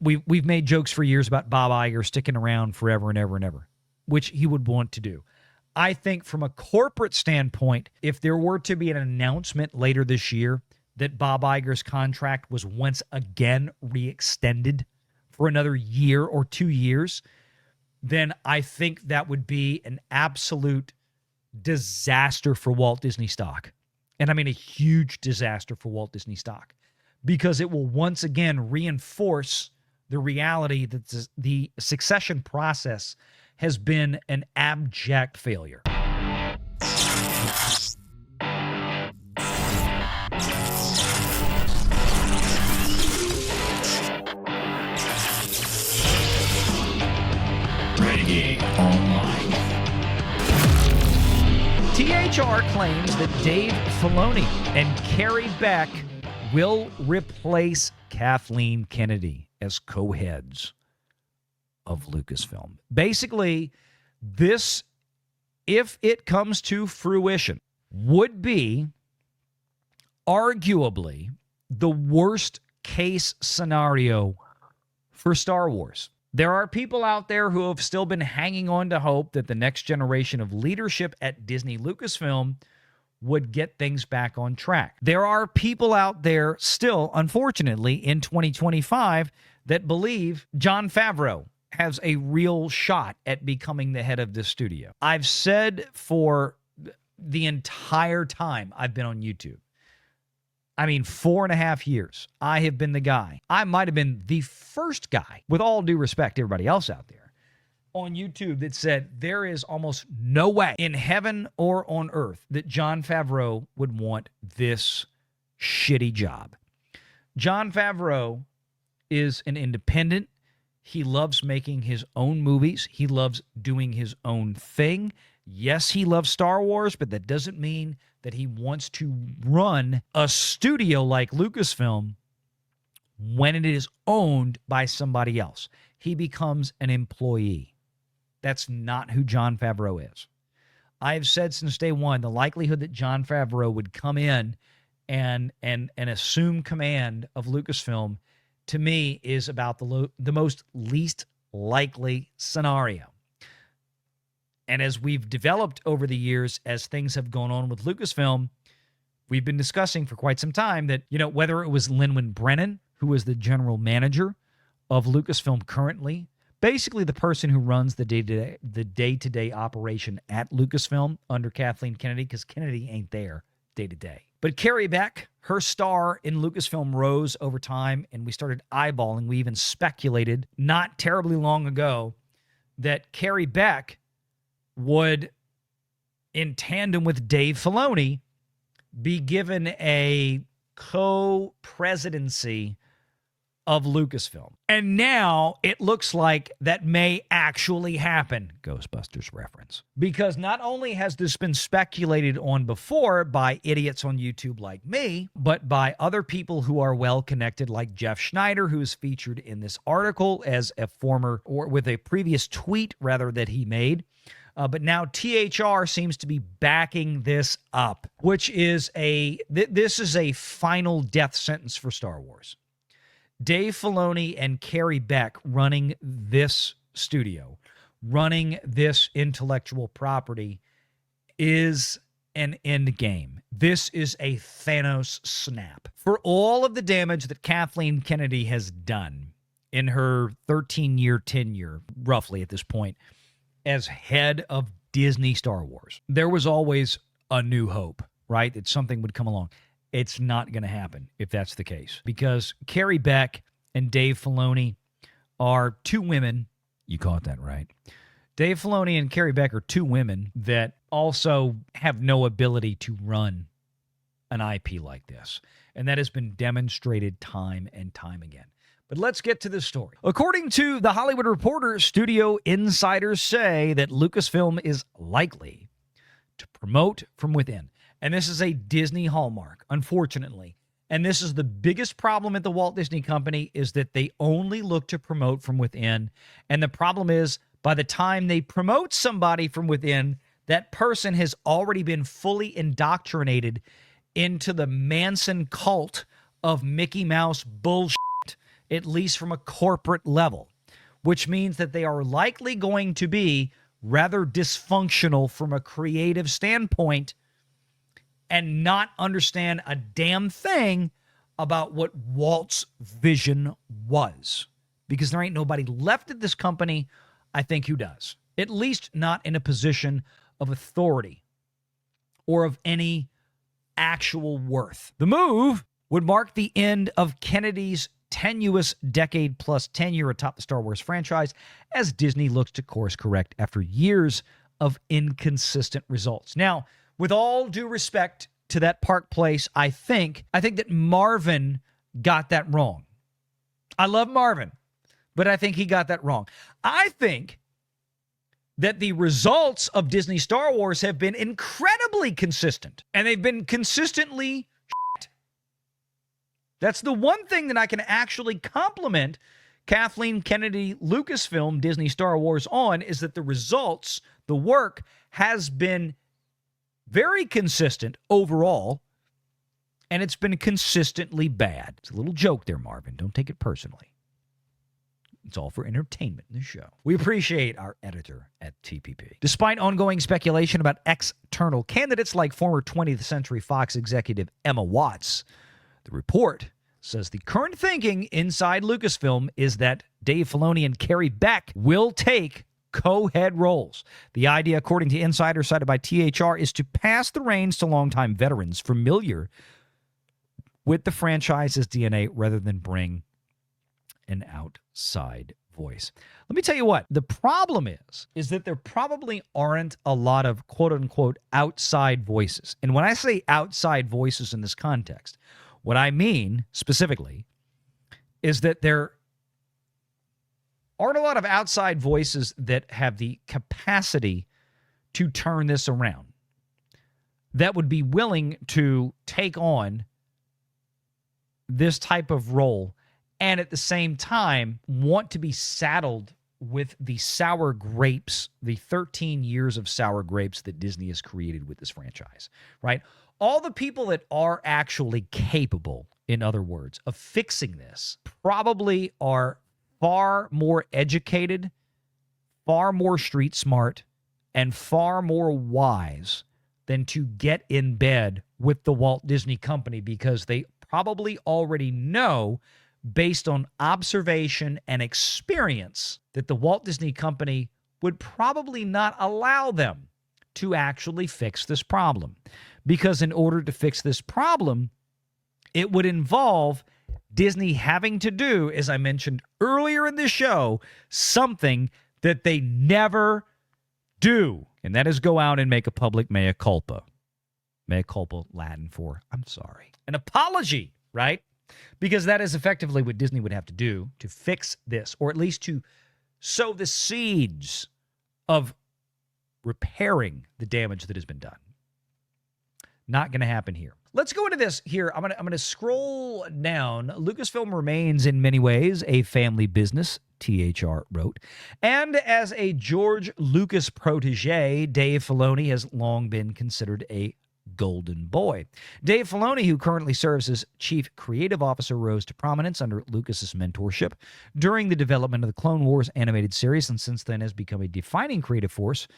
we've made jokes for years about Bob Iger sticking around forever and ever and ever, which he would want to do. I think from a corporate standpoint, if there were to be an announcement later this year that Bob Iger's contract was once again re-extended for another year or 2 years, then I think that would be an absolute disaster for Walt Disney stock. And I mean a huge disaster for Walt Disney stock, because it will once again reinforce the reality that the succession process has been an abject failure. Renegade Online. THR claims that Dave Filoni and Carrie Beck will replace Kathleen Kennedy as co-heads of Lucasfilm. Basically, this, if it comes to fruition, would be arguably the worst case scenario for Star Wars. There are people out there who have still been hanging on to hope that the next generation of leadership at Disney Lucasfilm would get things back on track. There are people out there still, unfortunately, in 2025 that believe Jon Favreau has a real shot at becoming the head of this studio. I've said for the entire time I've been on YouTube, I mean 4.5 years, I have been the guy. I might have been the first guy, with all due respect to everybody else out there, on YouTube that said there is almost no way in heaven or on earth that Jon Favreau would want this shitty job. Jon Favreau is an independent. He loves making his own movies. He loves doing his own thing. Yes, he loves Star Wars, but that doesn't mean that he wants to run a studio like Lucasfilm when it is owned by somebody else. He becomes an employee. That's not who Jon Favreau is. I have said since day one, the likelihood that Jon Favreau would come in and assume command of Lucasfilm, to me, is about the most least likely scenario. And as we've developed over the years, as things have gone on with Lucasfilm, we've been discussing for quite some time that, whether it was Lynwyn Brennan, who is the general manager of Lucasfilm currently, basically the person who runs the day-to-day operation at Lucasfilm under Kathleen Kennedy, because Kennedy ain't there day-to-day. But Carrie Beck, her star in Lucasfilm rose over time, and we started eyeballing. We even speculated not terribly long ago that Carrie Beck would, in tandem with Dave Filoni, be given a co-presidency of Lucasfilm. And now it looks like that may actually happen, Ghostbusters reference. Because not only has this been speculated on before by idiots on YouTube like me, but by other people who are well connected, like Jeff Schneider, who's featured in this article as a former, or with a previous tweet rather, that he made. But now THR seems to be backing this up, which is this is a final death sentence for Star Wars. Dave Filoni and Carrie Beck running this studio, running this intellectual property, is an end game. This is a Thanos snap. For all of the damage that Kathleen Kennedy has done in her 13-year tenure, roughly at this point, as head of Disney Star Wars, there was always a new hope, right? That something would come along. It's not going to happen if that's the case, because Carrie Beck and Dave Filoni are two women. You caught that right. Dave Filoni and Carrie Beck are two women that also have no ability to run an IP like this. And that has been demonstrated time and time again. But let's get to this story. According to The Hollywood Reporter, studio insiders say that Lucasfilm is likely to promote from within. And this is a Disney hallmark, unfortunately. And this is the biggest problem at the Walt Disney Company, is that they only look to promote from within. And the problem is, by the time they promote somebody from within, that person has already been fully indoctrinated into the Manson cult of Mickey Mouse bullshit at least from a corporate level, which means that they are likely going to be rather dysfunctional from a creative standpoint and not understand a damn thing about what Walt's vision was. Because there ain't nobody left at this company, I think, who does. At least not in a position of authority or of any actual worth. The move would mark the end of Kennedy's tenuous decade-plus tenure atop the Star Wars franchise as Disney looks to course correct after years of inconsistent results. Now, with all due respect to that Park Place, I think that Marvin got that wrong. I love Marvin, but I think he got that wrong. I think that the results of Disney Star Wars have been incredibly consistent, and they've been consistently shit. That's the one thing that I can actually compliment Kathleen Kennedy Lucasfilm Disney Star Wars on, is that the results, the work, has been very consistent overall, and it's been consistently bad. It's a little joke there, Marvin. Don't take it personally. It's all for entertainment in the show. We appreciate our editor at TPP. Despite ongoing speculation about external candidates like former 20th Century Fox executive Emma Watts, the report says the current thinking inside Lucasfilm is that Dave Filoni and Carrie Beck will take co-head roles. The idea, according to insiders cited by THR, is to pass the reins to longtime veterans familiar with the franchise's DNA rather than bring an outside voice. Let me tell you what, the problem is that there probably aren't a lot of quote-unquote outside voices. And when I say outside voices in this context, what I mean specifically is that there aren't a lot of outside voices that have the capacity to turn this around, that would be willing to take on this type of role and at the same time want to be saddled with the sour grapes, the 13 years of sour grapes that Disney has created with this franchise, right? All the people that are actually capable, in other words, of fixing this probably are far more educated, far more street smart, and far more wise than to get in bed with the Walt Disney Company, because they probably already know, based on observation and experience, that the Walt Disney Company would probably not allow them to actually fix this problem. Because in order to fix this problem, it would involve Disney having to do, as I mentioned earlier in the show, something that they never do. And that is go out and make a public mea culpa. Mea culpa, Latin for I'm sorry. An apology, right? Because that is effectively what Disney would have to do to fix this, or at least to sow the seeds of repairing the damage that has been done. Not going to happen here. Let's go into this here. I'm going to scroll down. Lucasfilm remains in many ways a family business, THR wrote. And as a George Lucas protege, Dave Filoni has long been considered a golden boy. Dave Filoni, who currently serves as Chief Creative Officer, rose to prominence under Lucas's mentorship during the development of the Clone Wars animated series, and since then has become a defining creative force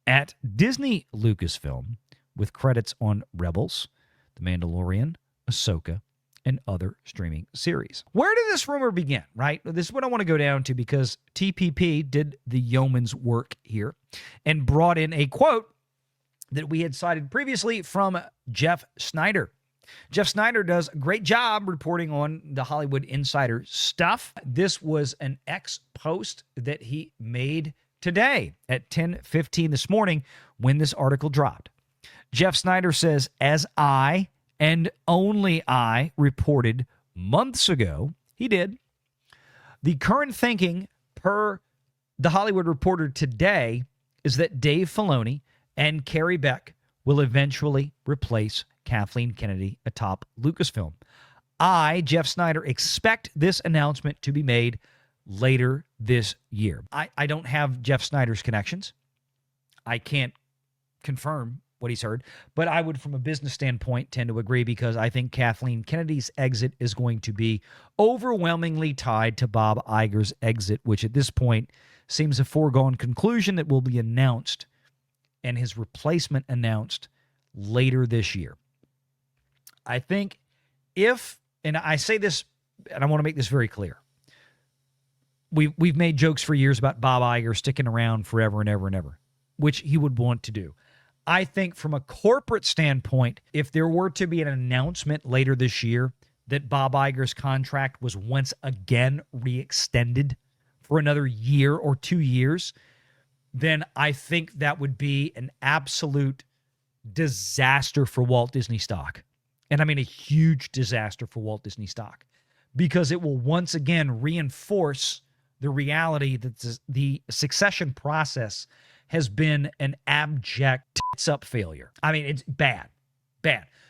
at Disney Lucasfilm, with credits on Rebels, The Mandalorian, Ahsoka, and other streaming series. Where did this rumor begin, right? This is what I want to go down to, because TPP did the yeoman's work here and brought in a quote that we had cited previously from Jeff Snyder. Jeff Snyder does a great job reporting on the Hollywood Insider stuff. This was an X post that he made today at 10:15 this morning when this article dropped. Jeff Snyder says, as I, and only I, reported months ago, he did, the current thinking per The Hollywood Reporter today is that Dave Filoni and Carrie Beck will eventually replace Kathleen Kennedy atop Lucasfilm. I, Jeff Snyder, expect this announcement to be made later this year. I don't have Jeff Snyder's connections. I can't confirm what he's heard. But I would, from a business standpoint, tend to agree because I think Kathleen Kennedy's exit is going to be overwhelmingly tied to Bob Iger's exit, which at this point seems a foregone conclusion that will be announced and his replacement announced later this year. I think and I say this, and I want to make this very clear, we've made jokes for years about Bob Iger sticking around forever and ever and ever, which he would want to do. I think from a corporate standpoint, if there were to be an announcement later this year that Bob Iger's contract was once again re-extended for another year or 2 years, then I think that would be an absolute disaster for Walt Disney stock. And I mean a huge disaster for Walt Disney stock, because it will once again reinforce the reality that the succession process has been an abject tits-up failure. I mean, it's bad.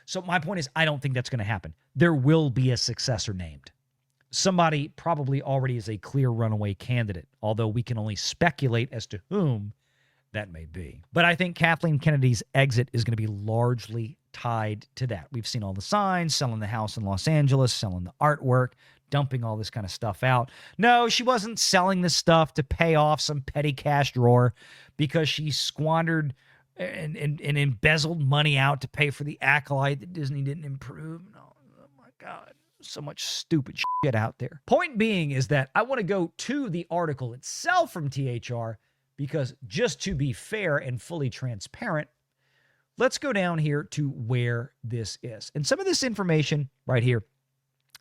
So my point is, I don't think that's going to happen. There will be a successor named. Somebody probably already is a clear runaway candidate, although we can only speculate as to whom that may be. But I think Kathleen Kennedy's exit is going to be largely tied to that. We've seen all the signs, selling the house in Los Angeles, selling the artwork, dumping all this kind of stuff out. No, she wasn't selling this stuff to pay off some petty cash drawer because she squandered and embezzled money out to pay for the acolyte that Disney didn't improve. Oh my God, so much stupid shit out there. Point being is that I want to go to the article itself from THR because, just to be fair and fully transparent, let's go down here to where this is. And some of this information right here,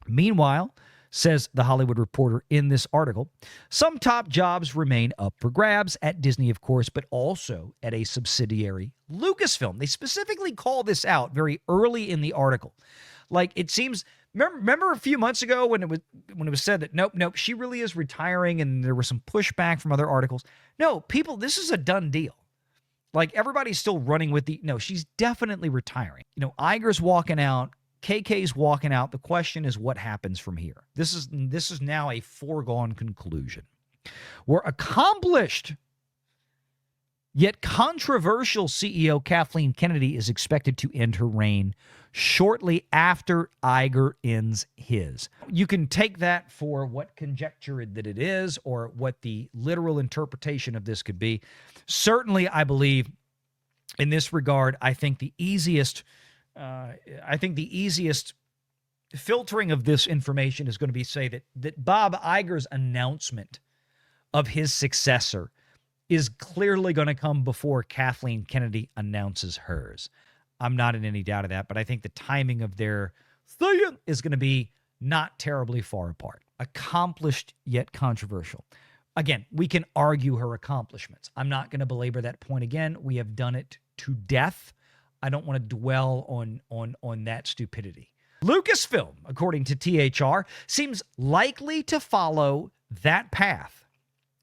meanwhile, says The Hollywood Reporter in this article, some top jobs remain up for grabs at Disney, of course, but also at a subsidiary, Lucasfilm. They specifically call this out very early in the article. Like, it seems, remember a few months ago when it was said that nope, she really is retiring, and there was some pushback from other articles. No, people, this is a done deal. Like, everybody's still running with no, she's definitely retiring. Iger's walking out, KK's walking out. The question is, what happens from here? This is now a foregone conclusion. Where accomplished yet controversial CEO Kathleen Kennedy is expected to end her reign shortly after Iger ends his. You can take that for what conjecture that it is or what the literal interpretation of this could be. Certainly, I believe in this regard, I think the easiest filtering of this information is going to be say that Bob Iger's announcement of his successor is clearly going to come before Kathleen Kennedy announces hers. I'm not in any doubt of that, but I think the timing of their thing is going to be not terribly far apart. Accomplished yet controversial. Again, we can argue her accomplishments. I'm not going to belabor that point again. We have done it to death. I don't want to dwell on that stupidity. Lucasfilm, according to THR, seems likely to follow that path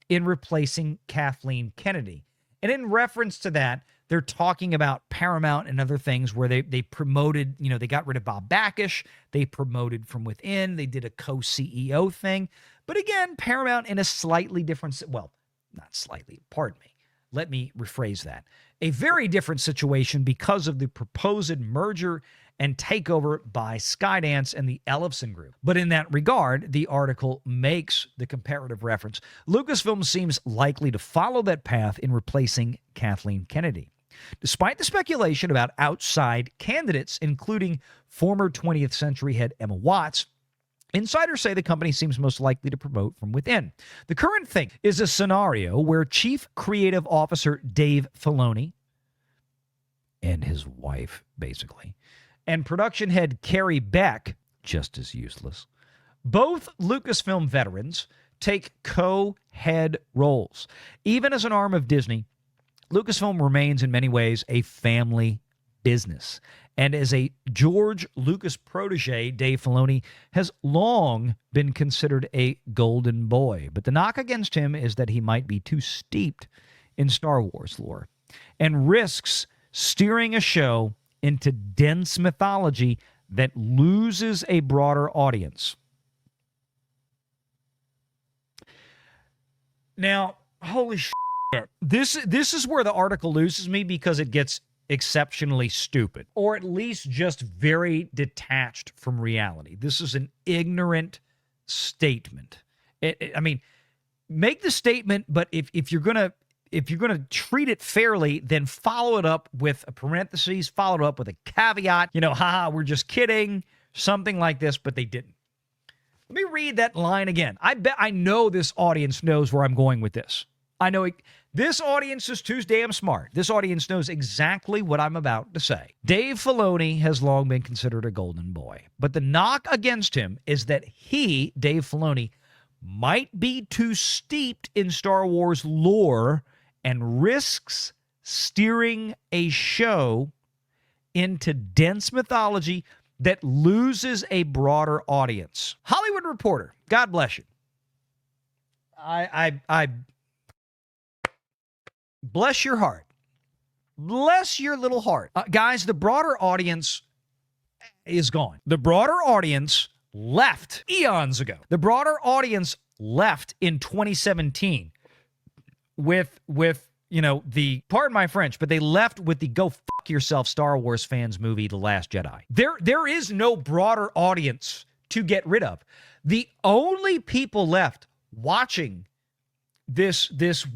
in replacing Kathleen Kennedy. And in reference to that, they're talking about Paramount and other things where they promoted, they got rid of Bob Bakish. They promoted from within. They did a co-CEO thing. But again, Paramount in a slightly different, well, not slightly, pardon me. Let me rephrase that. A very different situation because of the proposed merger and takeover by Skydance and the Ellefson Group. But in that regard, the article makes the comparative reference. Lucasfilm seems likely to follow that path in replacing Kathleen Kennedy. Despite the speculation about outside candidates, including former 20th Century head Emma Watts, insiders say the company seems most likely to promote from within. The current thing is a scenario where Chief Creative Officer Dave Filoni and his wife, basically, and production head Carrie Beck, just as useless, both Lucasfilm veterans, take co-head roles. Even as an arm of Disney, Lucasfilm remains in many ways a family business. And as a George Lucas protege, Dave Filoni has long been considered a golden boy. But the knock against him is that he might be too steeped in Star Wars lore and risks steering a show into dense mythology that loses a broader audience. Now, holy shit. This is where the article loses me because it gets exceptionally stupid, or at least just very detached from reality. This is an ignorant statement. I mean, make the statement, but if you're gonna treat it fairly, then follow it up with a parentheses, follow it up with a caveat. Haha, we're just kidding, something like this, but they didn't. Let me read that line again. I know this audience knows where I'm going with this. I know this audience is too damn smart. This audience knows exactly what I'm about to say. Dave Filoni has long been considered a golden boy, but the knock against him is that he, Dave Filoni, might be too steeped in Star Wars lore and risks steering a show into dense mythology that loses a broader audience. Hollywood Reporter, God bless you. I bless your heart. Bless your little heart. Guys, the broader audience is gone. The broader audience left eons ago. The broader audience left in 2017 with the, pardon my French, but they left with the go fuck yourself Star Wars fans movie, The Last Jedi. There is no broader audience to get rid of. The only people left watching this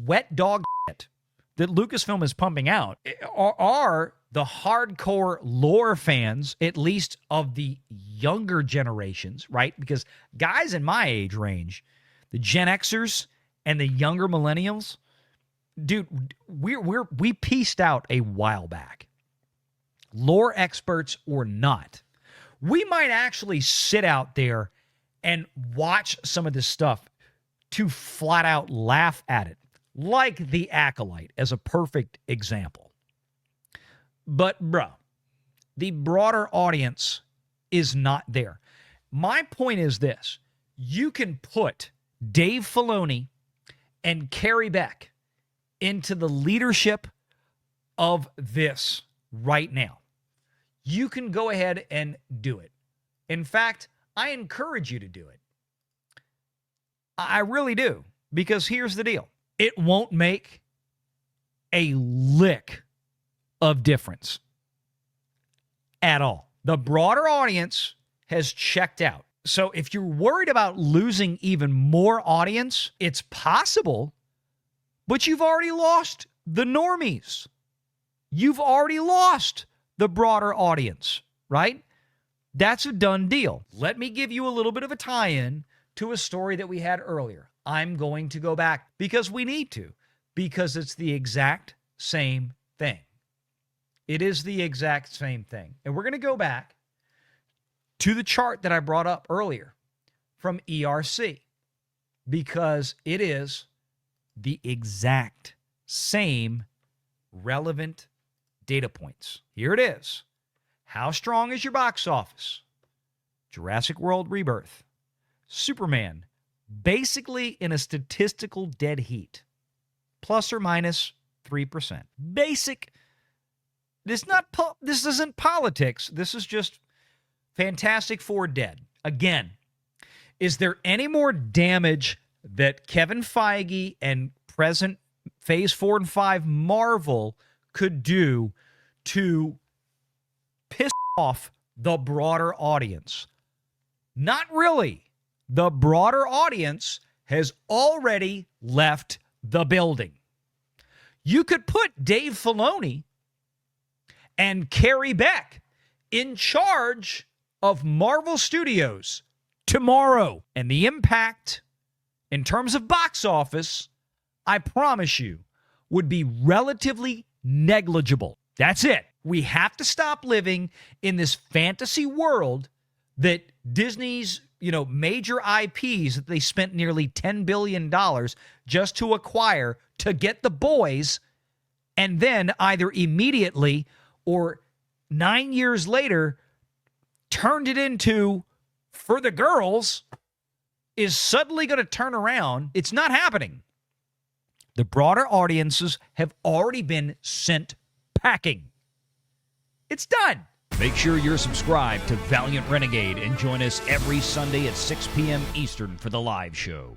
wet dog shit that Lucasfilm is pumping out are the hardcore lore fans, at least of the younger generations, right? Because guys in my age range, the Gen Xers and the younger millennials, dude, we pieced out a while back. Lore experts or not, we might actually sit out there and watch some of this stuff to flat out laugh at it, like The Acolyte as a perfect example. But, bruh, the broader audience is not there. My point is this. You can put Dave Filoni and Carrie Beck into the leadership of this right now. You can go ahead and do it. In fact, I encourage you to do it. I really do, because here's the deal. It won't make a lick of difference at all. The broader audience has checked out. So if you're worried about losing even more audience, it's possible, but you've already lost the normies. You've already lost the broader audience, right? That's a done deal. Let me give you a little bit of a tie-in to a story that we had earlier. I'm going to go back because we need to, because it's the exact same thing. It is the exact same thing. And we're going to go back to the chart that I brought up earlier from ERC, because it is the exact same relevant data points. Here it is. How strong is your box office? Jurassic World Rebirth. Superman, basically in a statistical dead heat, plus or minus 3%. Basic. This isn't politics. This is just Fantastic Four dead. Again, is there any more damage that Kevin Feige and present Phase 4 and 5 Marvel could do to piss off the broader audience? Not really. The broader audience has already left the building. You could put Dave Filoni and Carrie Beck in charge of Marvel Studios tomorrow, and the impact in terms of box office, I promise you, would be relatively negligible. That's it. We have to stop living in this fantasy world that Disney's, major IPs that they spent nearly $10 billion just to acquire to get the boys, and then either immediately or 9 years later turned it into for the girls, is suddenly going to turn around. It's not happening. The broader audiences have already been sent packing. It's done. Make sure you're subscribed to Valiant Renegade and join us every Sunday at 6 p.m. Eastern for the live show.